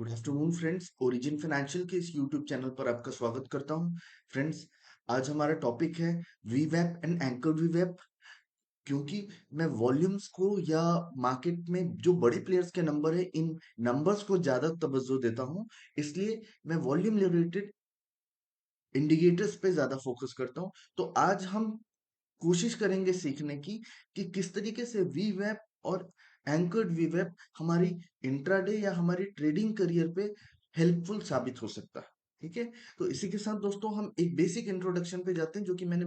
Good afternoon friends. Origin financial के इस YouTube channel पर आपका स्वागत करता हूं। फ्रेंड्स, आज हमारा टॉपिक है वीवैप एंड एंकर वीवैप। क्योंकि मैं वॉल्यूम्स को या मार्केट में जो बड़े प्लेयर्स के नंबर है, इन नंबर्स को ज्यादा तवज्जो देता हूं, इसलिए मैं वॉल्यूम रिलेटेड इंडिकेटर्स पे ज्यादा फोकस करता हूं। तो आज हम कोशिश करेंगे सीखने की कि किस तरीके से वीवैप और एंकर्ड वीवैप हमारी इंट्राडे या हमारी ट्रेडिंग करियर पे हेल्पफुल साबित हो सकता है। ठीक है, तो इसी के साथ दोस्तों हम एक बेसिक इंट्रोडक्शन पे जाते हैं, जो कि मैंने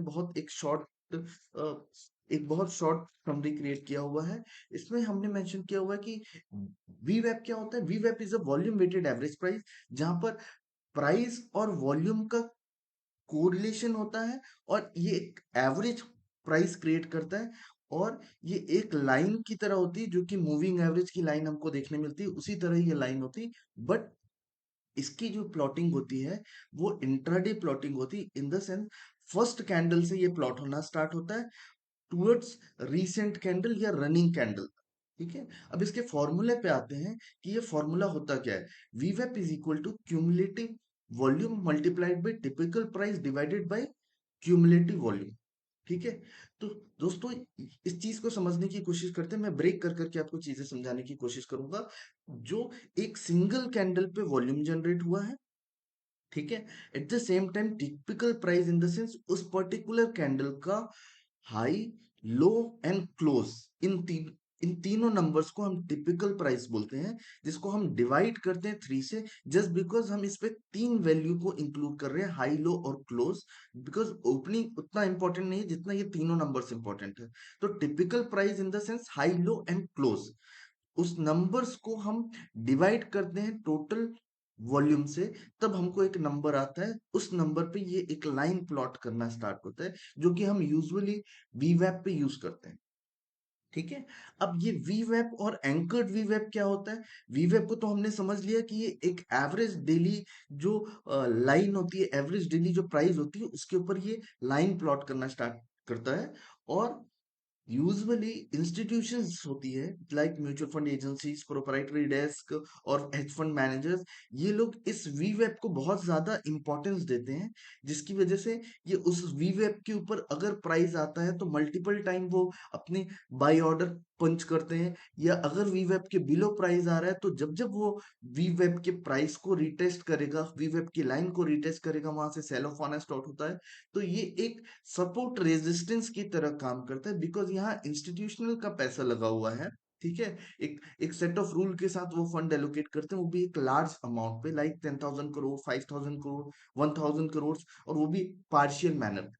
एक बहुत शॉर्ट समरी क्रिएट किया हुआ है। इसमें हमने मेंशन किया हुआ है कि वीवैप क्या होता है। वीवैप is a volume weighted average price, जहां पर प्राइस और वॉल्यूम का कोरिलेशन होता है, और ये एक एवरेज प्राइस क्रिएट करता है। और ये एक लाइन की तरह होती है, जो कि मूविंग एवरेज की लाइन हमको देखने मिलती है, उसी तरह ये लाइन होती है। बट इसकी जो प्लॉटिंग होती है वो इंट्राडे प्लॉटिंग होती है। In the sense, first candle से ये प्लॉट होना स्टार्ट होता है टुवर्ड्स रीसेंट कैंडल या रनिंग कैंडल। ठीक है, अब इसके फॉर्मूले पे आते हैं कि ये फॉर्मूला होता क्या है। वीवेप is equal to cumulative volume multiplied by typical price divided by cumulative volume. ठीक है, तो दोस्तों इस चीज को समझने की कोशिश करते हैं। मैं ब्रेक कर करके आपको चीजें समझाने की कोशिश करूंगा। जो एक सिंगल कैंडल पे वॉल्यूम जनरेट हुआ है, ठीक है, at the same time typical price in the sense उस पर्टिकुलर कैंडल का हाई, लो एंड क्लोज, इन तीनों नंबर्स को हम टिपिकल प्राइस बोलते हैं, जिसको हम डिवाइड करते हैं 3 से, जस्ट बिकॉज हम इस पे तीन वैल्यू को इंक्लूड कर रहे हैं, हाई, लो और क्लोज। बिकॉज ओपनिंग उतना इंपॉर्टेंट नहीं है जितना ये तीनों नंबर्स इंपॉर्टेंट है। तो typical price in the sense high, low and close, उस नंबर्स को हम डिवाइड करते हैं टोटल वॉल्यूम से, तब हमको एक नंबर आता है। उस नंबर पे ये एक लाइन प्लॉट करना स्टार्ट होता है, जो कि हम यूजुअली वीवैप पे यूज करते हैं। ठीक है, अब ये वीवैप और एंकर्ड वीवैप क्या होता है। वीवैप को तो हमने समझ लिया कि ये एक एवरेज डेली जो लाइन होती है, एवरेज डेली जो प्राइस होती है, उसके ऊपर ये लाइन प्लॉट करना स्टार्ट करता है। और यूजुअली इंस्टीट्यूशंस होती है like mutual fund agencies, proprietary desk और हेज फंड मैनेजर्स, ये लोग इस वीवेप को बहुत ज्यादा इंपॉर्टेंस देते हैं, जिसकी वजह से ये उस वीवेप के ऊपर अगर प्राइस आता है तो मल्टीपल टाइम वो अपने बाय ऑर्डर पंच करते हैं। या अगर वीवेप के बिलो प्राइस आ रहा है, तो जब जब वो वीवेप के प्राइस को रिटेस्ट करेगा, वीवेप की लाइन को रिटेस्ट करेगा, वहां से सेल ऑफ आना स्टार्ट होता है। तो ये एक सपोर्ट रेजिस्टेंस की तरह काम करता है, बिकॉज यहाँ इंस्टीट्यूशनल का पैसा लगा हुआ है। ठीक है, एक एक सेट ऑफ रूल के साथ वो फंड एलोकेट करते हैं, वो भी एक लार्ज अमाउंट पे, लाइक 10,000 करोड़, 5,000 करोड़, 1,000 करोड़, और वो भी पार्शियल मैनर।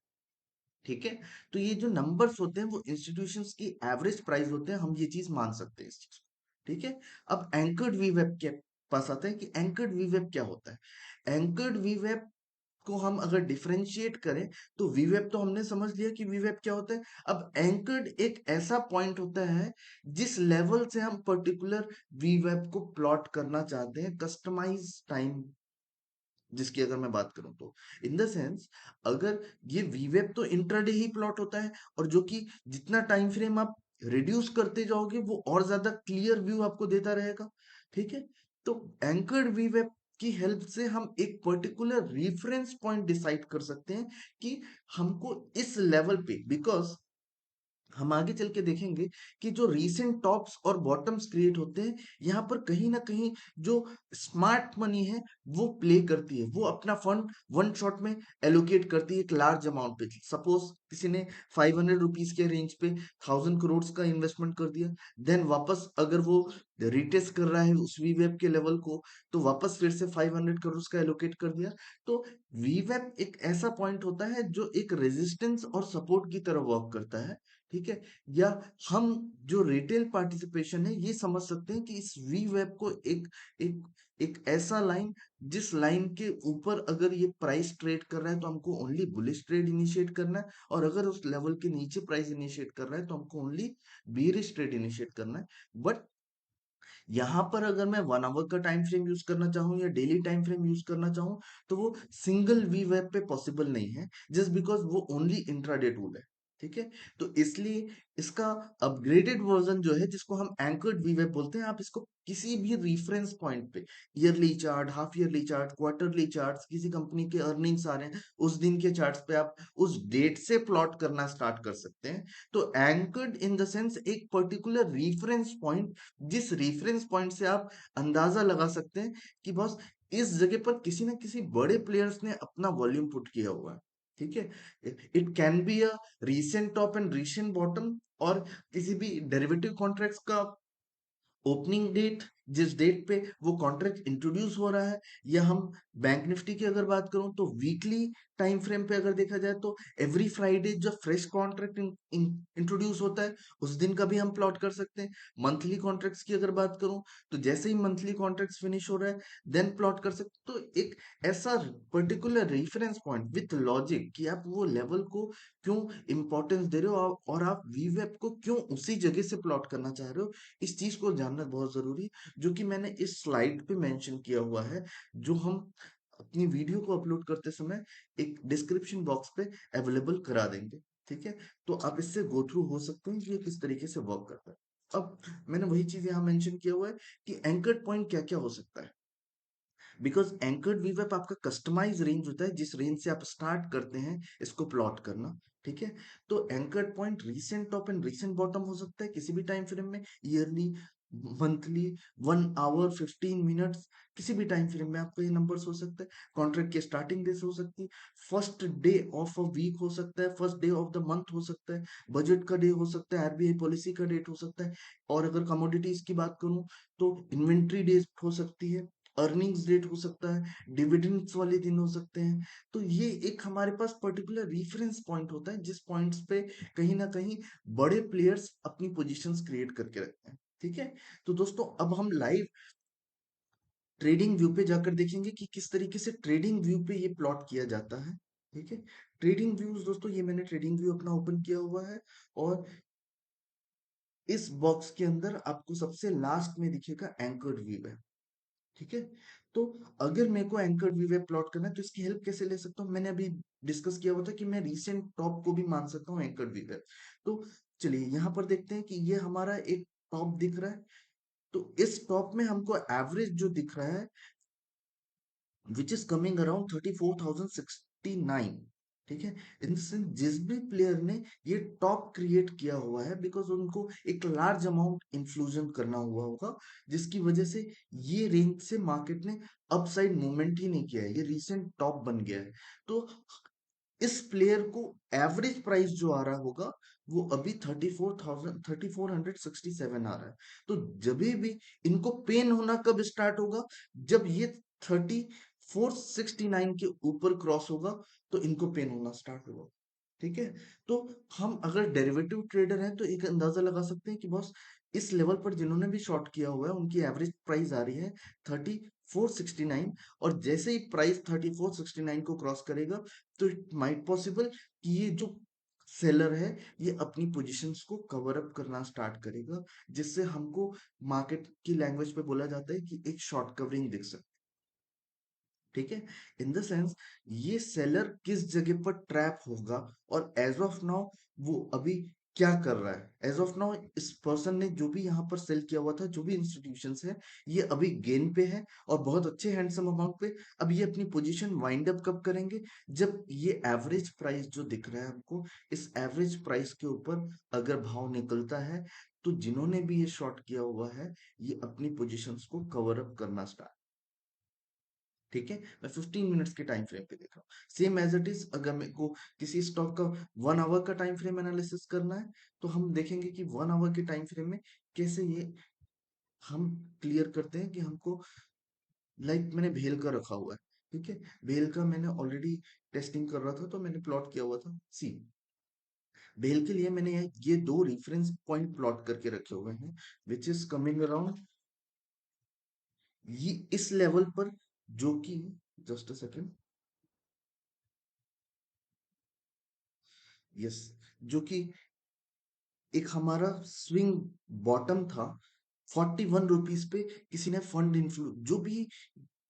ठीक है, तो ये जो नंबर्स होते हैं वो इंस्टीट्यूशंस की एवरेज प्राइस होते हैं, हम ये चीज मान सकते हैं इस चीज को। ठीक है, अब एंकर्ड वीवेब के पास आते हैं कि एंकर्ड वीवेब क्या होता है। एंकर्ड वीवेब को हम अगर डिफरेंशिएट करें, तो वीवेब तो हमने समझ लिया कि वीवेब क्या होता है। अब एंकर्ड एक ऐसा पॉइंट होता है जिस लेवल से हम पर्टिकुलर वीवेब को प्लॉट करना चाहते हैं, कस्टमाइज टाइम जिसकी अगर मैं बात करूं, तो इन द सेंस, अगर ये वीवेब तो इंट्राडे ही प्लॉट होता है, और जो कि जितना टाइम फ्रेम आप रिड्यूस करते जाओगे, वो और ज्यादा क्लियर व्यू आपको देता रहेगा। ठीक है, तो एंकर्ड वीवेब की हेल्प से हम एक पर्टिकुलर रेफरेंस पॉइंट डिसाइड कर सकते हैं कि हमको इस लेवल पे, बिकॉज हम आगे चल के देखेंगे कि जो रीसेंट टॉप्स और बॉटम्स क्रिएट होते हैं, यहाँ पर कहीं ना कहीं जो स्मार्ट मनी है वो प्ले करती है, वो अपना फंड वन शॉट में एलोकेट करती है एक लार्ज अमाउंट पे। सपोज किसी ने 500 रुपीज के रेंज पे 1,000 करोड़ का इन्वेस्टमेंट कर दिया, देन वापस अगर वो रिटेस्ट कर रहा है उस वीवेब के लेवल को, तो वापस फिर से 500 करोड़ का एलोकेट कर दिया। तो वीवेब एक ऐसा पॉइंट होता है जो एक रेजिस्टेंस और सपोर्ट की तरह वर्क करता है। ठीक है, या हम जो रिटेल पार्टिसिपेशन है, ये समझ सकते हैं कि इस वी वेब को एक एक ऐसा लाइन, जिस लाइन के ऊपर अगर ये प्राइस ट्रेड कर रहा है, तो हमको ओनली बुलिश ट्रेड इनिशिएट करना है, और अगर उस लेवल के नीचे प्राइस इनिशिएट कर रहा है, तो हमको ओनली बीरिश ट्रेड इनिशिएट करना है। बट यहाँ पर अगर मैं 1 आवर का टाइम फ्रेम यूज करना चाहूँ या डेली टाइम फ्रेम यूज करना चाहूँ, तो वो सिंगल वी वेब पे पॉसिबल नहीं है, जस्ट बिकॉज वो ओनली इंट्राडे टूल है। ठीक है? तो इसलिए इसका अपग्रेडेड वर्जन जो है जिसको हम एंकर्ड वीवेब बोलते हैं, आप इसको किसी भी रेफरेंस पॉइंट पे yearly chart, half yearly chart, quarterly charts, किसी कंपनी के अर्निंग्स आ रहे हैं उस दिन के चार्ट्स पे आप उस डेट से प्लॉट करना स्टार्ट कर सकते हैं। तो एंकर्ड इन द सेंस एक पर्टिकुलर रेफरेंस पॉइंट, जिस रेफरेंस पॉइंट से आप अंदाजा लगा सकते हैं कि बॉस इस जगह पर किसी ना किसी बड़े प्लेयर्स ने अपना वॉल्यूम पुट किया हुआ है। ठीक है? It can be a recent top and recent bottom, और किसी भी डेरिवेटिव कॉन्ट्रैक्ट्स का ओपनिंग डेट, जिस डेट पे वो कॉन्ट्रैक्ट इंट्रोड्यूस हो रहा है, या हम बैंक निफ्टी की अगर बात करूं तो वीकली टाइम फ्रेम पे अगर देखा जाए तो एवरी फ्राइडे जब फ्रेश कॉन्ट्रैक्ट इंट्रोड्यूस होता है उस दिन का भी हम प्लॉट कर सकते हैं। मंथली कॉन्ट्रैक्ट्स की अगर बात करूं तो जैसे ही मंथली कॉन्ट्रैक्ट्स फिनिश हो रहा है देन प्लॉट कर सकते। तो एक ऐसा particular reference point with logic कि आप वो लेवल को क्यों इंपॉर्टेंस दे रहे हो, और आप वीवेप को क्यों उसी जगह से प्लॉट करना चाह रहे हो, इस चीज को जानना बहुत जरूरी है, जो कि मैंने इस स्लाइड पे मेंशन किया हुआ है, जो हम अपनी वीडियो को अपलोड करते समय एक डिस्क्रिप्शन बॉक्स पे अवेलेबल करा देंगे। ठीक है? तो आप इससे गो थ्रू हो सकते हैं कि ये किस तरीके से वर्क करता है। अब मैंने वही चीज यहाँ मेंशन किया हुआ है कि एंकर्ड पॉइंट क्या क्या हो सकता है, बिकॉज एंकर्ड वीवेप आपका कस्टमाइज रेंज होता है जिस रेंज से आप स्टार्ट करते हैं इसको प्लॉट करना। ठीक है? तो anchored point recent top and recent bottom हो सकता है किसी भी टाइम फ्रेम में, ईयरली, मंथली, 1 आवर 15 मिनट्स, किसी भी टाइम फ्रेम में आपका ये नंबर्स हो सकता है। कॉन्ट्रैक्ट की स्टार्टिंग डे से हो सकती है, first day of a week हो सकता है, first day of the month हो सकता है, बजट का डे हो सकता है, आरबीआई पॉलिसी का डेट हो सकता है, और अगर कमोडिटीज की बात करूं तो इन्वेंट्री डेज हो सकती है, अर्निंग्स डेट हो सकता है, डिविडेंड्स वाले दिन हो सकते हैं। तो ये एक हमारे पास पर्टिकुलर रेफरेंस पॉइंट होता है जिस पॉइंट्स पे कहीं ना कहीं बड़े प्लेयर्स अपनी पोजीशंस क्रिएट करके रखते हैं। ठीक है? तो दोस्तों अब हम लाइव ट्रेडिंग व्यू पे जाकर देखेंगे कि किस तरीके से ट्रेडिंग व्यू पे ये प्लॉट किया जाता है। ठीक है? ट्रेडिंग व्यूज दोस्तों, ये मैंने ट्रेडिंग व्यू अपना ओपन किया हुआ है, और इस बॉक्स के अंदर आपको सबसे लास्ट में दिखेगा एंकर्ड व्यू है। ठीक है? तो अगर मेरे को एंकर्ड वीवेब प्लॉट करना है तो इसकी हेल्प कैसे ले सकता हूँ, मैंने अभी डिस्कस किया हुआ था कि मैं रीसेंट टॉप को भी मान सकता हूँ एंकर्ड वीवेब। तो चलिए यहाँ पर देखते हैं कि ये हमारा एक टॉप दिख रहा है। तो इस टॉप में हमको एवरेज जो दिख रहा है विच इज कमिंग अराउंड 34,069। ठीक है? इन जिस भी प्लेयर ने ये टॉप क्रिएट किया हुआ है, बिकॉज उनको एक लार्ज अमाउंट इन्फ्लूजन करना हुआ होगा, जिसकी वजह से ये रेंज से मार्केट ने अपसाइड मूवमेंट ही नहीं किया है, ये रिसेंट टॉप बन गया है। तो इस प्लेयर को एवरेज प्राइस जो आ रहा होगा वो अभी 34,000 3467 आ रहा है। तो जब भी इनको पेन होना कब स्टार्ट होगा, जब ये 3469 के ऊपर क्रॉस होगा तो इनको पेन होना स्टार्ट होगा। ठीक है? तो हम अगर डेरिवेटिव ट्रेडर हैं तो एक अंदाजा लगा सकते हैं कि बॉस इस लेवल पर जिन्होंने भी शॉर्ट किया हुआ है उनकी एवरेज प्राइस आ रही है 3469, और जैसे ही प्राइस 3469 को क्रॉस करेगा तो इट माइट पॉसिबल कि ये जो सेलर है ये अपनी पोजीशंस को कवर अप करना स्टार्ट करेगा, जिससे हमको मार्केट की लैंग्वेज पे बोला जाता है कि एक शॉर्ट कवरिंग दिख सकती है। ठीक है? इन द सेंस ये सेलर किस जगह पर ट्रैप होगा, और एज ऑफ नाउ वो अभी क्या कर रहा है। एज ऑफ नाउ इस पर्सन ने जो भी यहाँ पर सेल किया हुआ था, जो भी इंस्टीट्यूशंस है, ये अभी गेन पे है और बहुत अच्छे हैंडसम अमाउंट पे। अब ये अपनी पोजीशन वाइंड अप कब करेंगे, जब ये एवरेज प्राइस जो दिख रहा है हमको, इस एवरेज प्राइस के ऊपर अगर भाव निकलता है तो जिन्होंने भी ये शॉर्ट किया हुआ है ये अपनी पोजीशंस को कवर अप करना स्टार्ट। ठीक है? मैं 15 मिनट्स के टाइम फ्रेम पे देख रहा हूँ। सेम एज इट इज अगर मेरे को किसी स्टॉक का 1 आवर का टाइम फ्रेम एनालिसिस करना है तो हम देखेंगे कि 1 आवर के टाइम फ्रेम में कैसे ये हम क्लियर करते हैं कि हमको, लाइक मैंने भेल का रखा हुआ है। ठीक है? भेल का मैंने ऑलरेडी टेस्टिंग कर रहा था तो मैंने प्लॉट किया हुआ था। सी, भेल के लिए मैंने ये दो रेफरेंस पॉइंट प्लॉट करके रखे हुए हैं विच इज कमिंग अराउंड ये इस लेवल पर, जो कि, जस्ट अ सेकेंड, यस, जो कि एक हमारा स्विंग बॉटम था 41 रुपीज पे। किसी ने फंड इन्फ्लु जो भी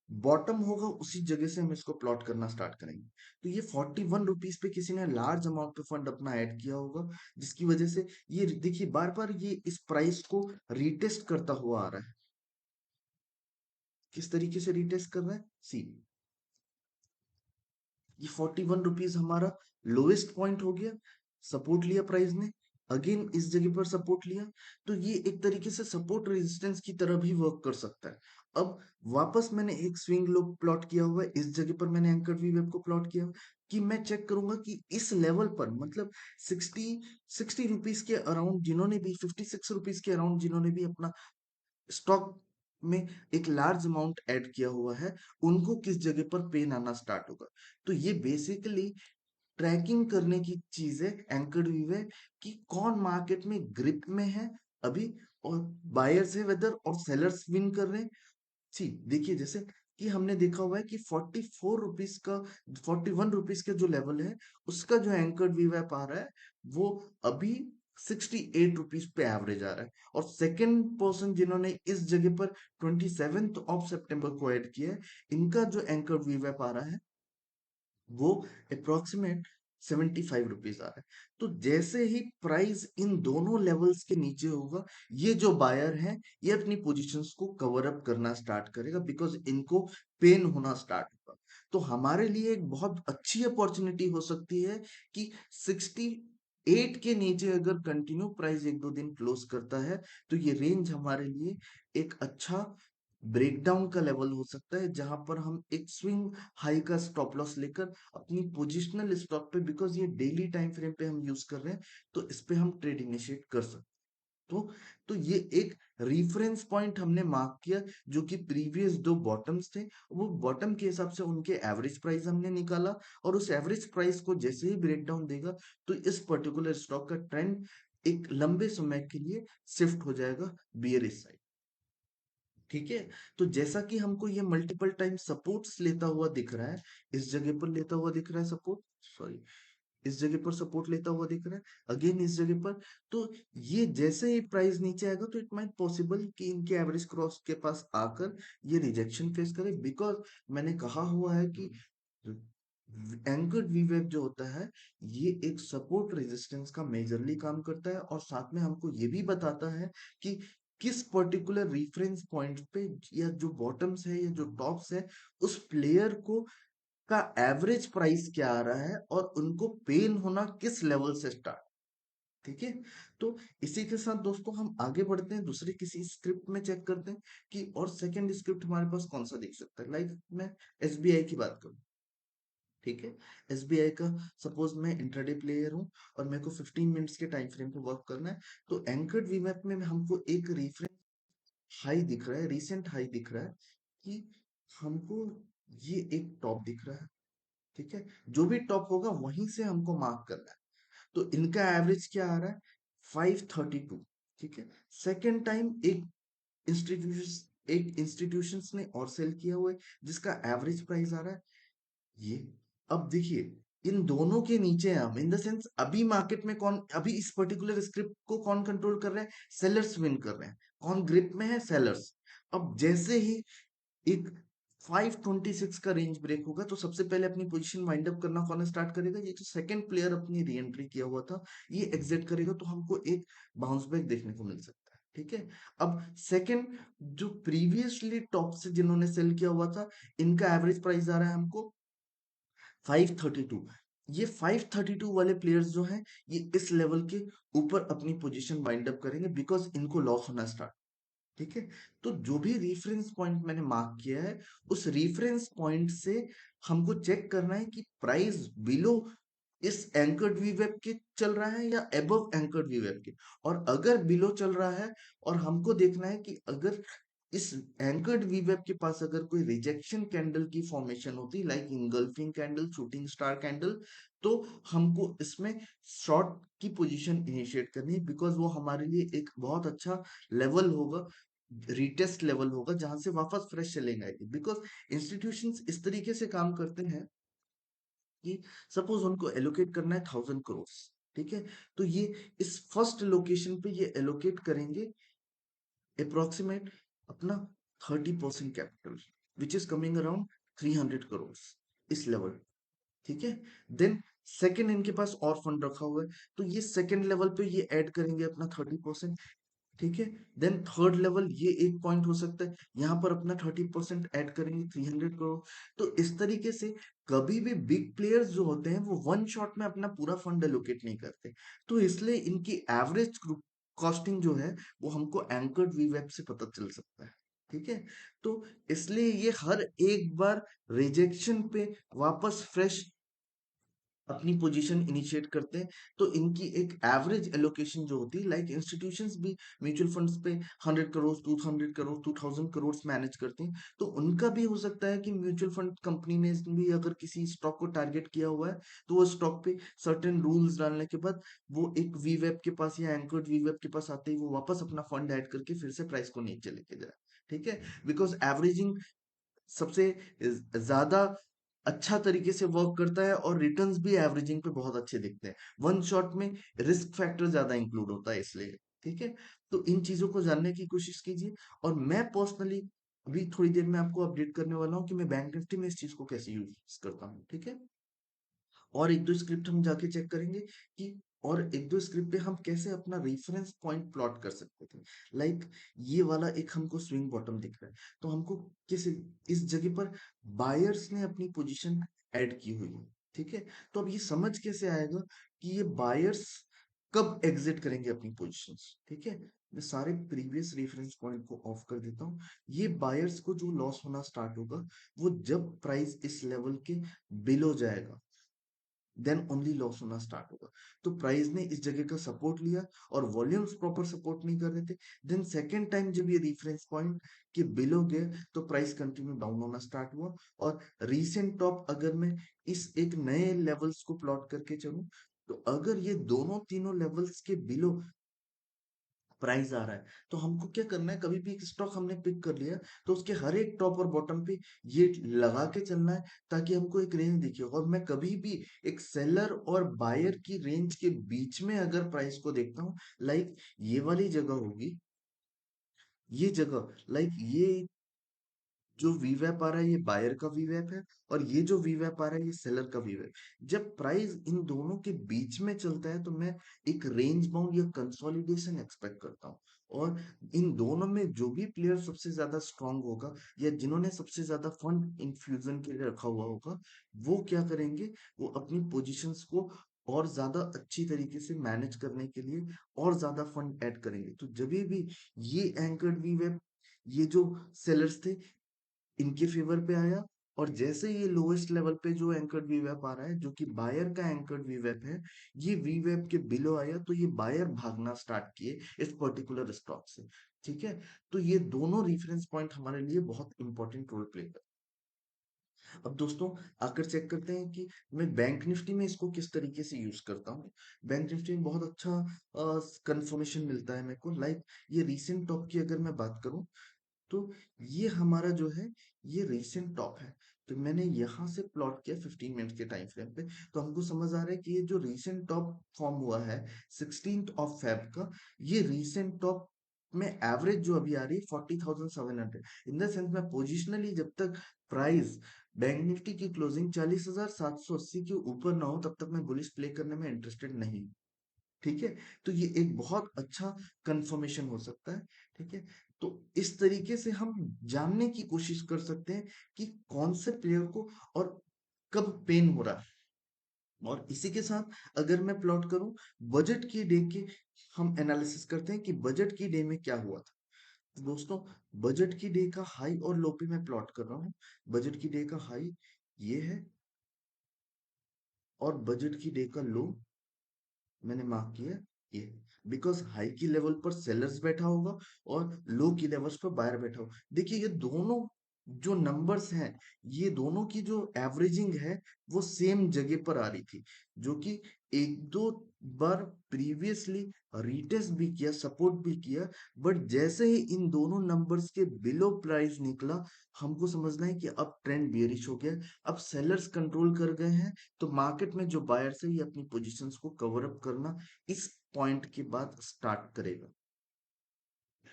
बॉटम होगा उसी जगह से हम इसको प्लॉट करना स्टार्ट करेंगे। तो ये 41 रुपीज पे किसी ने लार्ज अमाउंट पे फंड अपना ऐड किया होगा, जिसकी वजह से ये देखिए बार बार ये इस प्राइस को रीटेस्ट करता हुआ आ रहा है। किस तरीके से रीटेस्ट कर रहा है, सी, ये 41 रुपीज हमारा लोएस्ट पॉइंट हो गया, सपोर्ट लिया प्राइस ने, अगेन इस जगह पर सपोर्ट लिया। तो ये एक तरीके से सपोर्ट रेजिस्टेंस की तरह भी वर्क कर सकता है। अब वापस मैंने एक स्विंग लो प्लॉट किया हुआ है, इस जगह पर मैंने एंकर वी वेब को प्लॉट किया कि मैं चेक करूंगा कि इस लेवल पर मतलब 60 रुपीज के अराउंड जिन्होंने भी 56 रुपीज के अराउंड जिन्होंने भी अपना स्टॉक में एक लार्ज अमाउंट ऐड किया हुआ है, उनको किस जगह पर पेन आना स्टार्ट होगा। तो ये बेसिकली ट्रैकिंग करने की चीज है, एंकर्ड व्यू है कि कौन मार्केट में ग्रिप में है अभी, और बायर्स है वेदर और सेलर्स विन कर रहे हैं। जी देखिए, जैसे कि हमने देखा हुआ है कि 44 रुपीज का 41 रुपीज का जो लेवल है, उसका जो एंकर्ड वीवैप आ रहा है वो अभी 68 रुपीज पे एवरेज आ रहा है। और सेकंड पर्सन जिन्होंने इस जगह पर 27 ऑफ सितंबर को ऐड किया है, इनका जो एंकर्ड वीवैप आ रहा है वो अप्रोक्सीमेट 75 रुपीज आ रहा है। तो जैसे ही प्राइस इन दोनों लेवल्स के नीचे होगा, ये जो बायर है ये अपनी पोजीशंस को कवर अप करना स्टार्ट करेगा, बिकॉज इनको पेन होना स्टार्ट होगा। तो हमारे लिए एक बहुत अच्छी अपॉर्चुनिटी हो सकती है कि 68 के नीचे अगर कंटिन्यू प्राइस एक दो दिन क्लोज करता है, तो ये रेंज हमारे लिए एक अच्छा ब्रेकडाउन का लेवल हो सकता है, जहां पर हम एक स्विंग हाई का स्टॉप लॉस लेकर अपनी पोजिशनल स्टॉक पे, बिकॉज ये डेली टाइम फ्रेम पे हम यूज कर रहे हैं, तो इस पे हम ट्रेड इनिशिएट कर सकते हैं। तो ये एक रेफरेंस पॉइंट हमने मार्क किया, जो कि प्रीवियस दो बॉटम्स थे, वो बॉटम के हिसाब से उनके एवरेज प्राइस हमने निकाला, और उस एवरेज प्राइस को जैसे ही ब्रेक डाउन देगा, तो इस पर्टिकुलर स्टॉक का ट्रेंड एक लंबे समय के लिए शिफ्ट हो जाएगा बियरिश साइड। ठीक है, तो जैसा कि हमको ये मल्टीपल टाइम सपोर्ट्स लेता हुआ दिख रहा है, इस जगह पर लेता हुआ दिख रहा है सपोर्ट, सॉरी, इस जगह पर सपोर्ट लेता हुआ दिख रहा है, अगेन इस जगह पर। तो ये जैसे ही प्राइस नीचे आएगा, तो इट माइट पॉसिबल कि इनके एवरेज क्रॉस के पास आकर ये रिजेक्शन फेस करे, बिकॉज मैंने कहा हुआ है कि एंकर्ड वीवेब जो होता है, ये एक सपोर्ट रेजिस्टेंस का मेजरली काम करता है, और साथ में हमको ये भी बताता है कि किस पर्टिकुलर रेफरेंस पॉइंट पे, या जो बॉटम्स है या जो टॉप्स है, उस प्लेयर को का एवरेज प्राइस क्या आ रहा है, और उनको पेन होना किस लेवल से स्टार्ट। ठीक है, तो इसी के साथ दोस्तों हम आगे बढ़ते हैं, दूसरे किसी स्क्रिप्ट में चेक करते हैं कि और सेकंड स्क्रिप्ट हमारे पास कौन सा दिख सकता है। लाइक मैं एसबीआई की बात करूं, ठीक है, एसबीआई का सपोज मैं इंट्राडे प्लेयर हूं, और मेरे को 15 मिनट्स के टाइम फ्रेम पे वर्क करना है, तो एंकर्ड वीमैप में हमको एक रेफरेंस हाई दिख रहा है, रिसेंट हाई दिख रहा है, कि हमको ये एक टॉप दिख रहा है। ठीक है, जो भी टॉप होगा वहीं से हमको मार्क करना है। तो इनका एवरेज क्या आ रहा है, 532। ठीक है, सेकेंड टाइम एक इंस्टीट्यूशंस ने और सेल किया हुआ है, जिसका एवरेज प्राइस आ रहा है ये। अब देखिए, इन दोनों के नीचे हम, इन द सेंस अभी मार्केट में कौन, अभी इस पर्टिकुलर स्क्रिप्ट को कौन कंट्रोल कर रहे हैं, सेलर्स विन कर रहे हैं। कौन ग्रिप में है, सेलर्स। अब जैसे ही एक 526 का रेंज ब्रेक होगा, तो सबसे पहले अपनी पोजीशन वाइंड अप करना कौन स्टार्ट करेगा, ये जो सेकंड प्लेयर अपनी री एंट्री किया हुआ था, ये एग्जिट करेगा, तो हमको एक बाउंस बैक देखने को मिल सकता है। ठीक है, अब सेकंड जो प्रीवियसली टॉप से जिन्होंने सेल किया हुआ था, इनका एवरेज प्राइस आ रहा है हमको 532। ये 532 वाले प्लेयर्स जो हैं, ये इस लेवल के ऊपर अपनी पोजीशन वाइंड अप करेंगे, बिकॉज इनको लॉस होना स्टार्ट। ठीक है, तो जो भी रेफरेंस पॉइंट मैंने मार्क किया है, उस रेफरेंस पॉइंट से हमको चेक करना है कि प्राइस बिलो इस एंकर्ड वीवेब के चल रहा है या एबव एंकर्ड वीवेब के। और अगर बिलो चल रहा है, और हमको देखना है कि अगर इस एंकर्ड वीवेब के पास अगर कोई रिजेक्शन कैंडल की फॉर्मेशन होती, like engulfing candle, shooting star candle, तो हमको इसमें शॉर्ट की पोजीशन इनिशिएट करनी है, बिकॉज वो हमारे लिए एक बहुत अच्छा लेवल होगा, रीटेस्ट लेवल होगा, जहां से वापस फ्रेश सेलिंग आएगी। बिकॉज इंस्टीट्यूशंस इस तरीके से काम करते हैं कि सपोज उनको एलोकेट करना है 1000 करोड़। ठीक है, तो ये इस फर्स्ट लोकेशन पे ये एलोकेट करेंगे अप्रोक्सीमेट अपना 30% capital. Which is coming around 300 crore, इस लेवल। ठीक है। देन सेकेंड इनके पास और फंड रखा हुआ है, तो ये सेकेंड लेवल पे ये ऐड करेंगे अपना 30%। ठीक है। देन थर्ड लेवल ये एक पॉइंट हो सकता है, यहाँ पर अपना 30% ऐड करेंगे, 300 करोड़। तो इस तरीके से कभी भी बिग प्लेयर्स जो होते हैं वो वन शॉट में अपना पूरा फंड एलोकेट नहीं करते, तो इसलिए इनकी एवरेज कॉस्टिंग जो है वो हमको एंकर्ड वीवेब से पता चल सकता है। ठीक है। तो इसलिए ये हर एक बार रिजेक्शन पे वापस फ्रेश अपनी पोजीशन इनिशिएट करते हैं, तो इनकी एक एवरेज एलोकेशन जो होती है, लाइक इंस्टीट्यूशंस भी म्यूचुअल फंड्स पे 100 करोड़, 200 करोड़, 2000 करोड़ मैनेज करते हैं, तो उनका भी हो सकता है कि म्यूचुअल फंड कंपनी ने भी अगर किसी स्टॉक को टारगेट किया हुआ है, तो वो स्टॉक पे सर्टेन रूल्स डालने के बाद वो एक वीवेब के पास या एंकर्ड वीवेब के पास आते ही वो वापस अपना फंड ऐड करके फिर से प्राइस को नीचे लेके जाए। ठीक है। बिकॉज एवरेजिंग सबसे ज्यादा अच्छा तरीके से वर्क करता है और रिटर्न्स भी एवरेजिंग पे बहुत अच्छे दिखते हैं। वन शॉट में रिस्क फैक्टर ज्यादा इंक्लूड होता है इसलिए। ठीक है। तो इन चीजों को जानने की कोशिश कीजिए, और मैं पर्सनली अभी थोड़ी देर में आपको अपडेट करने वाला हूँ कि मैं बैंक निफ्टी में इस चीज को कैसे यूज करता हूँ। ठीक है। और एक दो स्क्रिप्ट हम जाके चेक करेंगे कि और एक दो स्क्रिप्ट पे हम कैसे अपना रेफरेंस पॉइंट प्लॉट कर सकते थे। लाइक ये वाला एक हमको स्विंग बॉटम दिख रहा है, तो हमको किस इस जगह पर बायर्स ने अपनी पोजीशन ऐड की हुई है। ठीक है। तो अब ये समझ कैसे आएगा कि ये बायर्स कब एग्जिट करेंगे अपनी पोजीशंस। ठीक है। मैं सारे प्रीवियस रेफरेंस पॉइंट को ऑफ कर देता हूँ। ये बायर्स को जो लॉस होना स्टार्ट होगा वो जब प्राइस इस लेवल के बिलो जाएगा, देन ओनली लॉस होना स्टार्ट होगा। तो प्राइस ने इस जगह का सपोर्ट लिया और वॉल्यूम्स प्रॉपर सपोर्ट नहीं कर रहे थे। देन सेकेंड टाइम जब ये रेफरेंस पॉइंट के बिलो गए तो प्राइस कंटिन्यू डाउन होना स्टार्ट हुआ। और रीसेंट टॉप अगर मैं इस एक नए लेवल्स को प्लॉट करके चलूं, तो अगर ये दोनों तीनों लेवल्स के बिलो प्राइस आ रहा है, तो हमको क्या करना है, कभी भी एक स्टॉक हमने पिक कर लिया तो उसके हर एक टॉप और बॉटम पे ये लगा के चलना है, ताकि हमको एक रेंज दिखे। और मैं कभी भी एक सेलर और बायर की रेंज के बीच में अगर प्राइस को देखता हूँ, लाइक ये वाली जगह होगी, ये जगह, लाइक ये जो वीवैप आ रहा है ये बायर का वीवैप है, और ये जो वीवैप आ रहा है ये सेलर का वीवैप। जब प्राइस इन दोनों के बीच में चलता है तो मैं एक रेंज बाउंड या कंसोलिडेशन एक्सपेक्ट करता हूँ। और इन दोनों में जो भी प्लेयर सबसे ज्यादा स्ट्रांग होगा या जिन्होंने सबसे ज्यादा फंड इन्फ्यूजन के लिए रखा हुआ होगा, वो क्या करेंगे, वो अपनी पोजीशंस को और ज्यादा अच्छी तरीके से मैनेज करने के लिए और ज्यादा फंड ऐड करेंगे। तो जब भी ये एंकर्ड वीवेप, ये जो सेलर्स थे, इनके फेवर पे आया, और जैसे ये लोएस्ट लेवल पे जो एंकर्ड वीवेप आ रहा है जो कि बायर का एंकर्ड वीवेप है, ये वीवेप के बिलो आया तो ये बायर भागना स्टार्ट किए इस पर्टिकुलर स्टॉक से। ठीक है। तो ये दोनों रेफरेंस पॉइंट हमारे लिए बहुत इंपॉर्टेंट रोल प्ले कर। अब दोस्तों आकर चेक करते हैं कि मैं बैंक निफ्टी में इसको किस तरीके से यूज करता हूँ। बैंक निफ्टी में बहुत अच्छा कंफर्मेशन मिलता है मेरे को। लाइक ये रीसेंट टॉप की अगर मैं बात करूं, तो ये हमारा जो है ये रीसेंट टॉप है। तो मैंने यहां से प्लॉट किया 15 मिनट के टाइम फ्रेम पे, तो हमको समझ आ रहा है कि ये जो रीसेंट टॉप फॉर्म हुआ है 16 का, ये रीसेंट टॉप में एवरेज जो अभी आ रही है 40,700। इन द सेंस मैं पोजिशनली जब तक प्राइस बैंक निफ्टी की क्लोजिंग 40,780 के ऊपर ना हो तब तक मैं बुलिश प्ले करने में इंटरेस्टेड नहीं। ठीक है। तो ये एक बहुत अच्छा कंफर्मेशन हो सकता है। ठीक है। तो इस तरीके से हम जानने की कोशिश कर सकते हैं कि कौन से प्लेयर को और कब पेन हो रहा है। और इसी के साथ अगर मैं प्लॉट करूं बजट की डे के, हम एनालिसिस करते हैं कि बजट की डे में क्या हुआ था। तो दोस्तों बजट की डे का हाई और लो पे मैं प्लॉट कर रहा हूं। बजट की डे का हाई ये है, और बजट की डे का लो मैंने मार्क किया ये। बिकॉज हाई की लेवल पर सेलर्स बैठा होगा और लो की लेवल्स पर बायर बैठा होगा। देखिए ये दोनों जो नंबर्स हैं, ये दोनों की जो एवरेजिंग है वो सेम जगह पर आ रही थी, जो कि एक दो बार प्रीवियसली रिटेस्ट भी किया, सपोर्ट भी किया। बट जैसे ही इन दोनों नंबर्स के बिलो प्राइस निकला, हमको समझना है कि अब ट्रेंड बियरिश हो गया, अब सेलर्स कंट्रोल कर गए हैं। तो मार्केट में जो बायर्स है ये अपनी पोजीशंस को कवर अप करना इस पॉइंट के बाद स्टार्ट करेगा।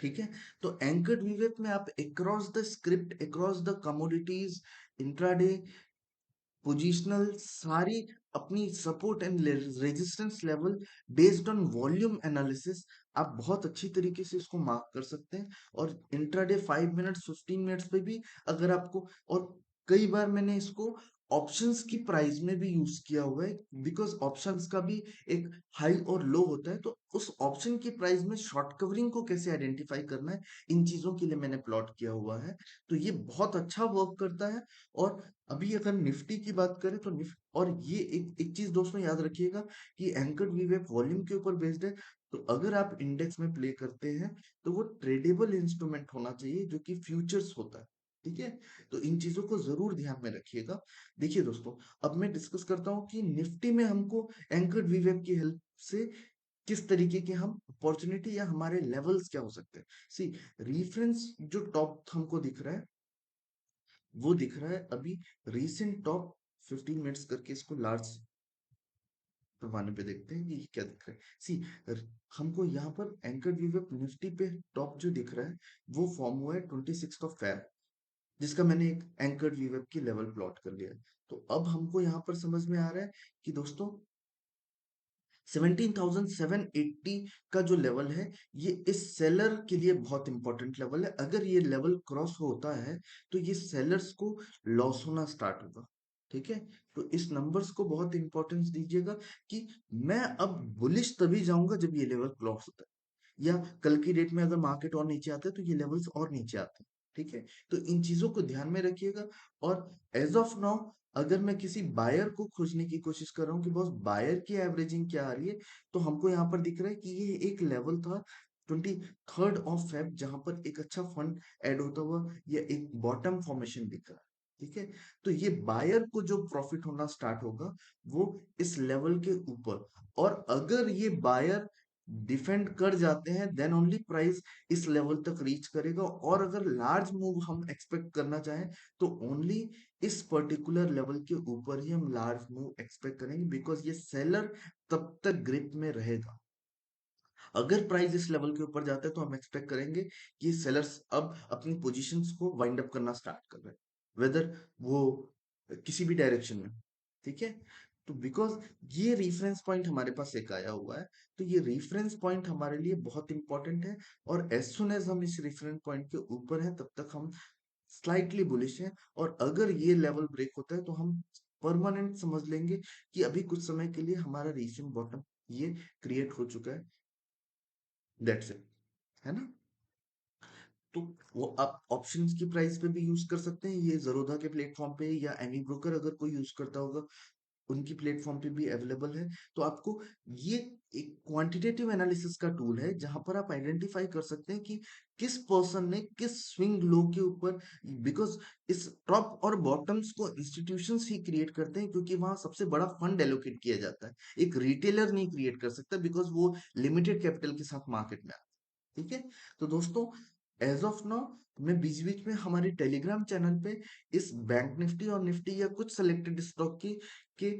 ठीक है। तो एंकर्ड वीवेप में आप across the script, across the commodities, intraday, positional, सारी अपनी support and resistance level based on volume analysis आप बहुत अच्छी तरीके से इसको मार्क कर सकते हैं। और इंट्राडे 5 मिनट्स 15 मिनट्स पे भी अगर आपको, और कई बार मैंने इसको ऑप्शंस की प्राइस में भी यूज किया हुआ है, बिकॉज ऑप्शंस का भी एक हाई और लो होता है। तो उस ऑप्शन की प्राइस में शॉर्ट कवरिंग को कैसे आइडेंटिफाई करना है, इन चीजों के लिए मैंने प्लॉट किया हुआ है। तो ये बहुत अच्छा वर्क करता है। और अभी अगर निफ्टी की बात करें तो और ये एक एक चीज दोस्तों याद रखिएगा कि एंकर्ड वीवेप वॉल्यूम के ऊपर बेस्ड है। तो अगर आप इंडेक्स में प्ले करते हैं तो वो ट्रेडेबल इंस्ट्रूमेंट होना चाहिए जो कि फ्यूचर्स होता है। ठीक है। तो इन चीजों को जरूर ध्यान में रखिएगा। देखिए दोस्तों, अब मैं डिस्कस करता हूं कि निफ्टी में हमको एंकर्ड वीवेप की हेल्प से किस तरीके के हम अपॉर्चुनिटी या हमारे लेवल्स क्या हो सकते हैं। सी, रेफरेंस जो टॉप हमको दिख रहा है वो दिख रहा है अभी रीसेंट टॉप 15 मिनट्स करके। इसको लार्ज पैमाने पे देखते हैं कि ये क्या दिख रहा है। सी, हमको यहाँ पर एंकर वीवेप निफ्टी पे टॉप जो दिख रहा है वो फॉर्म हुआ है 26 Feb, जिसका मैंने एक एंकर वीवेप की लेवल प्लॉट कर लिया है। तो अब हमको यहाँ पर समझ में आ रहा है कि दोस्तों 17,780 का जो लेवल है ये इस सेलर के लिए बहुत इंपॉर्टेंट लेवल है। अगर ये लेवल क्रॉस होता है तो ये सेलर्स को लॉस होना स्टार्ट होगा। ठीक है। तो इस नंबर्स को बहुत इंपॉर्टेंस दीजिएगा कि मैं अब बुलिश तभी जाऊंगा जब ये लेवल क्रॉस होता है, या कल की डेट में अगर मार्केट और नीचे आता है तो ये लेवल्स और नीचे आते हैं। ठीक है। तो इन चीजों को ध्यान में रखिएगा। और एज ऑफ नाउ अगर मैं किसी बायर को खोजने की कोशिश कर रहा हूँ कि बॉस बायर की एवरेजिंग क्या आ रही है, तो हमको यहाँ पर दिख रहा है कि ये एक लेवल था 23rd of Feb, जहां पर एक अच्छा फंड ऐड होता हुआ या एक बॉटम फॉर्मेशन दिख रहा है। ठीक है। तो ये बायर को जो प्रॉफिट होना स्टार्ट होगा वो इस लेवल के ऊपर, और अगर ये बायर डिफेंड कर जाते हैं देन ओनली प्राइस इस लेवल तक रीच करेगा। और अगर लार्ज मूव हम एक्सपेक्ट करना चाहें तो ओनली इस पर्टिकुलर लेवल के ऊपर ही हम लार्ज मूव एक्सपेक्ट करेंगे, बिकॉज ये सेलर तब तक ग्रिप में रहेगा। अगर प्राइस इस लेवल के ऊपर जाता है तो हम एक्सपेक्ट करेंगे कि सेलर्स अब अपनी पोजीशंस को वाइंड अप करना स्टार्ट कर रहे हैं, वेदर वो किसी भी डायरेक्शन में। ठीक है। तो बिकॉज ये रेफरेंस पॉइंट हमारे पास एक आया हुआ है, तो ये रेफरेंस पॉइंट हमारे लिए बहुत इंपॉर्टेंट है। और एज सुन एज हम इस रेफरेंस पॉइंट के ऊपर हैं तब तक हम स्लाइटली बुलिश हैं। और अगर ये लेवल ब्रेक होता है तो हम परमानेंट समझ लेंगे कि अभी कुछ समय के लिए हमारा रीसेंट बॉटम ये क्रिएट हो चुका है। दैट्स इट, है ना। तो वो आप ऑप्शंस की प्राइस पे भी यूज कर सकते हैं, ये ज़रोधा के प्लेटफॉर्म पे या एनी ब्रोकर अगर कोई यूज करता होगा उनकी प्लेटफॉर्म पे भी अवेलेबल है। तो आपको ये एक क्वांटिटेटिव एनालिसिस का टूल है जहां पर आप आइडेंटिफाई कर सकते हैं कि किस पर्सन ने किस स्विंग लो के ऊपर, बिकॉज इस टॉप और बॉटम्स को इंस्टीट्यूशंस ही क्रिएट करते हैं क्योंकि वहां सबसे बड़ा फंड एलोकेट किया जाता है। एक रिटेलर नहीं क्रिएट कर सकता बिकॉज वो लिमिटेड कैपिटल के साथ मार्केट में आता है। ठीक है। तो दोस्तों, एज ऑफ नाउ मैं बीच बीच में हमारे टेलीग्राम चैनल पे इस बैंक निफ्टी और निफ्टी या कुछ सेलेक्टेड स्टॉक की के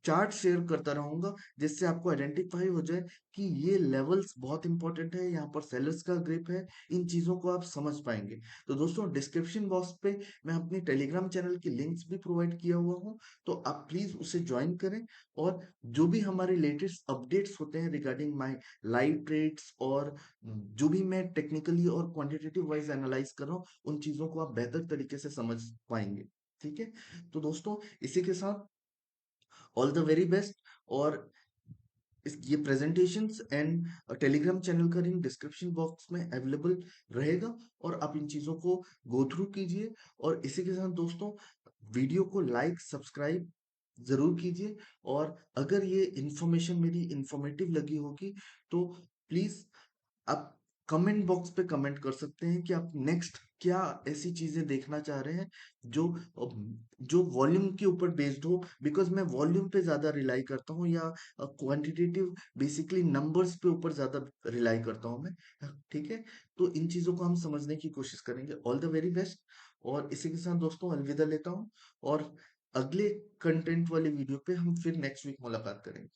चार्ट शेयर करता रहूंगा, जिससे आपको आइडेंटिफाई हो जाए कि ये लेवल्स बहुत इंपॉर्टेंट है, यहाँ पर सेलर्स का ग्रिप है। इन चीजों को आप समझ पाएंगे। तो दोस्तों, डिस्क्रिप्शन बॉक्स पे मैं अपने टेलीग्राम चैनल की लिंक्स भी प्रोवाइड किया हुआ हूँ, तो आप प्लीज उसे ज्वाइन करें। और जो भी हमारे लेटेस्ट अपडेट्स होते हैं रिगार्डिंग माय लाइव ट्रेड्स, और जो भी मैं टेक्निकली और क्वांटिटेटिव वाइज एनालाइज कर रहा हूँ, उन चीजों को आप बेहतर तरीके से समझ पाएंगे। ठीक है। तो दोस्तों, इसी के साथ ऑल द वेरी बेस्ट। और ये प्रेजेंटेशंस एंड टेलीग्राम चैनल का लिंक डिस्क्रिप्शन बॉक्स में अवेलेबल रहेगा, और आप इन चीजों को गो थ्रू कीजिए। और इसी के साथ दोस्तों, वीडियो को लाइक सब्सक्राइब जरूर कीजिए। और अगर ये इंफॉर्मेशन मेरी इंफॉर्मेटिव लगी होगी तो प्लीज आप कमेंट बॉक्स पे कमेंट कर सकते हैं कि आप नेक्स्ट क्या ऐसी चीजें देखना चाह रहे हैं जो जो वॉल्यूम के ऊपर बेस्ड हो, बिकॉज मैं वॉल्यूम पे ज्यादा रिलाई करता हूँ, या क्वांटिटेटिव बेसिकली नंबर्स पे ऊपर ज्यादा रिलाई करता हूँ मैं। ठीक है। तो इन चीजों को हम समझने की कोशिश करेंगे। All the very best. और इसी के साथ दोस्तों अलविदा लेता हूँ, और अगले कंटेंट वाले वीडियो पे हम फिर नेक्स्ट वीक मुलाकात करेंगे।